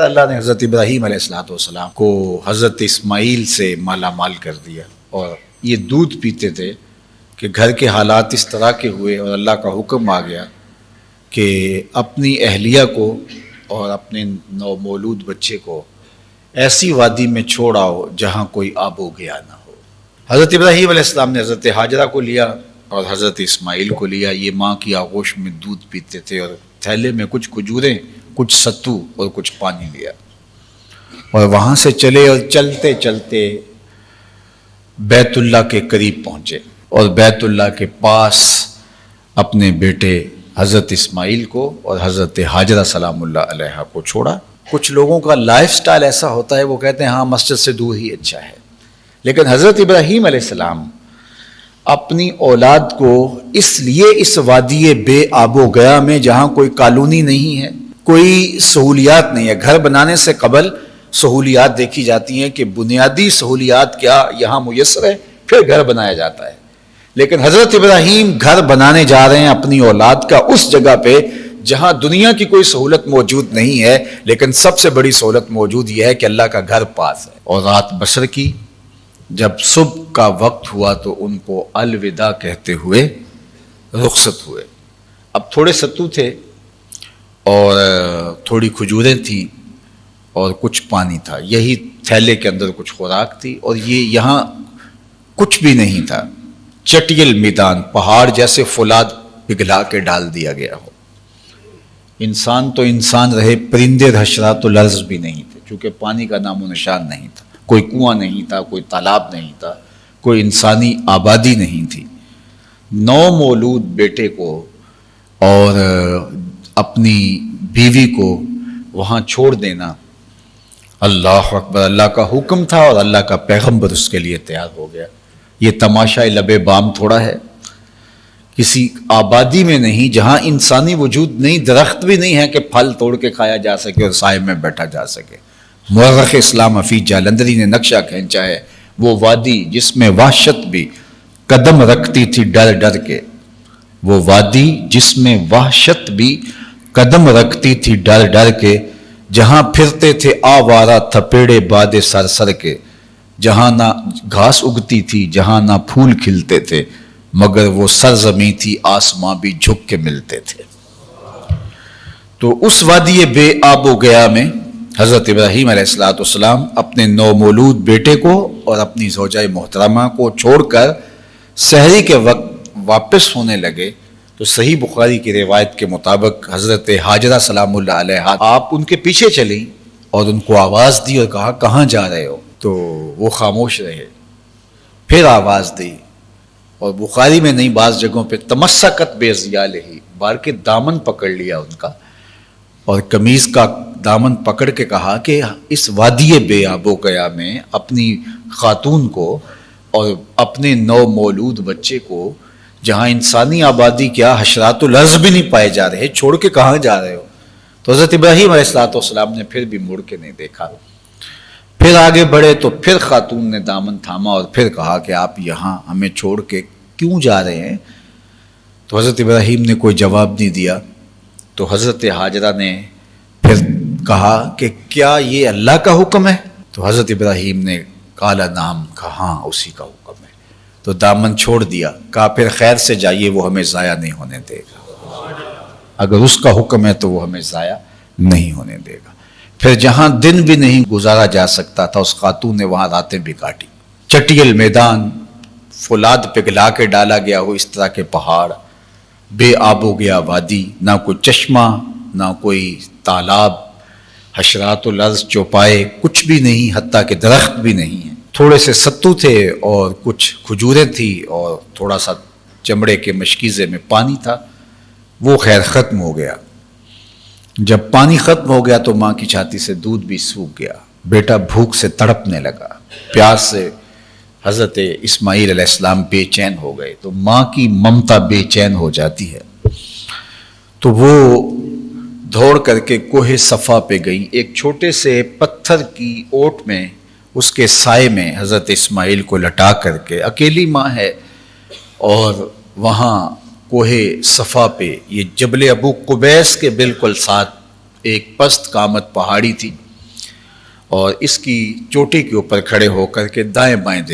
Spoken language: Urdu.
اللہ نے حضرت ابراہیم علیہ السلام کو حضرت اسماعیل سے مالا مال کر دیا، اور یہ دودھ پیتے تھے کہ گھر کے حالات اس طرح کے ہوئے اور اللہ کا حکم آ گیا کہ اپنی اہلیہ کو اور اپنے نومولود بچے کو ایسی وادی میں چھوڑ آؤ جہاں کوئی آب و گیا نہ ہو۔ حضرت ابراہیم علیہ السلام نے حضرت ہاجرہ کو لیا اور حضرت اسماعیل کو لیا۔ یہ ماں کی آغوش میں دودھ پیتے تھے اور تھیلے میں کچھ کھجوریں، کچھ ستو اور کچھ پانی لیا، اور وہاں سے چلے اور چلتے چلتے بیت اللہ کے قریب پہنچے اور بیت اللہ کے پاس اپنے بیٹے حضرت اسماعیل کو اور حضرت ہاجرہ سلام اللہ علیہا کو چھوڑا۔ کچھ لوگوں کا لائف سٹائل ایسا ہوتا ہے، وہ کہتے ہیں ہاں مسجد سے دور ہی اچھا ہے، لیکن حضرت ابراہیم علیہ السلام اپنی اولاد کو اس لیے اس وادی بے آب و گیا میں جہاں کوئی کالونی نہیں ہے، کوئی سہولیات نہیں ہے، گھر بنانے سے قبل سہولیات دیکھی جاتی ہیں کہ بنیادی سہولیات کیا یہاں میسر ہے، پھر گھر بنایا جاتا ہے۔ لیکن حضرت ابراہیم گھر بنانے جا رہے ہیں اپنی اولاد کا اس جگہ پہ جہاں دنیا کی کوئی سہولت موجود نہیں ہے، لیکن سب سے بڑی سہولت موجود یہ ہے کہ اللہ کا گھر پاس ہے۔ اور رات بسر کی، جب صبح کا وقت ہوا تو ان کو الوداع کہتے ہوئے رخصت ہوئے۔ اب تھوڑے ستو تھے اور تھوڑی کھجوریں تھیں اور کچھ پانی تھا، یہی تھیلے کے اندر کچھ خوراک تھی، اور یہ یہاں کچھ بھی نہیں تھا، چٹیل میدان، پہاڑ جیسے فولاد پگھلا کے ڈال دیا گیا ہو۔ انسان تو انسان رہے، پرندے حشرات الارض بھی نہیں تھے، چونکہ پانی کا نام و نشان نہیں تھا، کوئی کنواں نہیں تھا، کوئی تالاب نہیں تھا، کوئی انسانی آبادی نہیں تھی۔ نومولود بیٹے کو اور اپنی بیوی کو وہاں چھوڑ دینا، اللہ اکبر، اللہ کا حکم تھا اور اللہ کا پیغمبر اس کے لیے تیار ہو گیا۔ یہ تماشا لب بام تھوڑا ہے، کسی آبادی میں نہیں جہاں انسانی وجود نہیں، درخت بھی نہیں ہے کہ پھل توڑ کے کھایا جا سکے اور سائے میں بیٹھا جا سکے۔ مورخ اسلام حفیظ جالندری نے نقشہ کھینچا ہے، وہ وادی جس میں وحشت بھی قدم رکھتی تھی ڈر ڈر کے، وہ وادی جس میں وحشت بھی قدم رکھتی تھی ڈر ڈر کے، جہاں پھرتے تھے آوارہ تھپیڑے باد سر سر کے، جہاں نہ گھاس اگتی تھی، جہاں نہ پھول کھلتے تھے، مگر وہ سرزمین تھی آسماں بھی جھک کے ملتے تھے۔ تو اس وادی بے آب و گیا میں حضرت ابراہیم علیہ السلام اپنے نومولود بیٹے کو اور اپنی زوجہ محترمہ کو چھوڑ کر سحری کے وقت واپس ہونے لگے، تو صحیح بخاری کی روایت کے مطابق حضرت ہاجرہ سلام اللہ علیہا آپ ان کے پیچھے چلی اور ان کو آواز دی اور کہا کہاں جا رہے ہو؟ تو وہ خاموش رہے، پھر آواز دی، اور بخاری میں نہیں بعض جگہوں پہ تمسکت بے ضیالہ، بار کے دامن پکڑ لیا ان کا، اور قمیض کا دامن پکڑ کے کہا کہ اس وادی بے آب و گیا میں اپنی خاتون کو اور اپنے نومولود بچے کو، جہاں انسانی آبادی کیا حشرات الارض بھی نہیں پائے جا رہے، چھوڑ کے کہاں جا رہے ہو؟ تو حضرت ابراہیم علیہ السلام نے پھر بھی مڑ کے نہیں دیکھا، پھر آگے بڑھے تو پھر خاتون نے دامن تھاما اور پھر کہا کہ آپ یہاں ہمیں چھوڑ کے کیوں جا رہے ہیں؟ تو حضرت ابراہیم نے کوئی جواب نہیں دیا، تو حضرت ہاجرہ نے پھر کہا کہ کیا یہ اللہ کا حکم ہے؟ تو حضرت ابراہیم نے کالا نام کہا ہاں اسی کا حکم ہے، تو دامن چھوڑ دیا، کہا پھر خیر سے جائیے، وہ ہمیں ضائع نہیں ہونے دے گا، اگر اس کا حکم ہے تو وہ ہمیں ضائع نہیں ہونے دے گا۔ پھر جہاں دن بھی نہیں گزارا جا سکتا تھا اس خاتون نے وہاں راتیں بھی کاٹی، چٹیل میدان، فولاد پگھلا کے ڈالا گیا ہو اس طرح کے پہاڑ، بے آب و گیا وادی، نہ کوئی چشمہ نہ کوئی تالاب، حشرات الارض چوپائے کچھ بھی نہیں، حتیٰ کہ درخت بھی نہیں ہے، تھوڑے سے ستو تھے اور کچھ کھجوریں تھی اور تھوڑا سا چمڑے کے مشکیزے میں پانی تھا، وہ خیر ختم ہو گیا۔ جب پانی ختم ہو گیا تو ماں کی چھاتی سے دودھ بھی سوکھ گیا، بیٹا بھوک سے تڑپنے لگا، پیاس سے حضرت اسماعیل علیہ السلام بے چین ہو گئے، تو ماں کی ممتا بے چین ہو جاتی ہے، تو وہ دوڑ کر کے کوہ صفا پہ گئی، ایک چھوٹے سے پتھر کی اوٹ میں اس کے سائے میں حضرت اسماعیل کو لٹا کر کے، اکیلی ماں ہے، اور وہاں کوہ صفا پہ، یہ جبل ابو قبیس کے بالکل ساتھ ایک پست قامت پہاڑی تھی، اور اس کی چوٹی کے اوپر کھڑے ہو کر کے دائیں بائیں دیکھ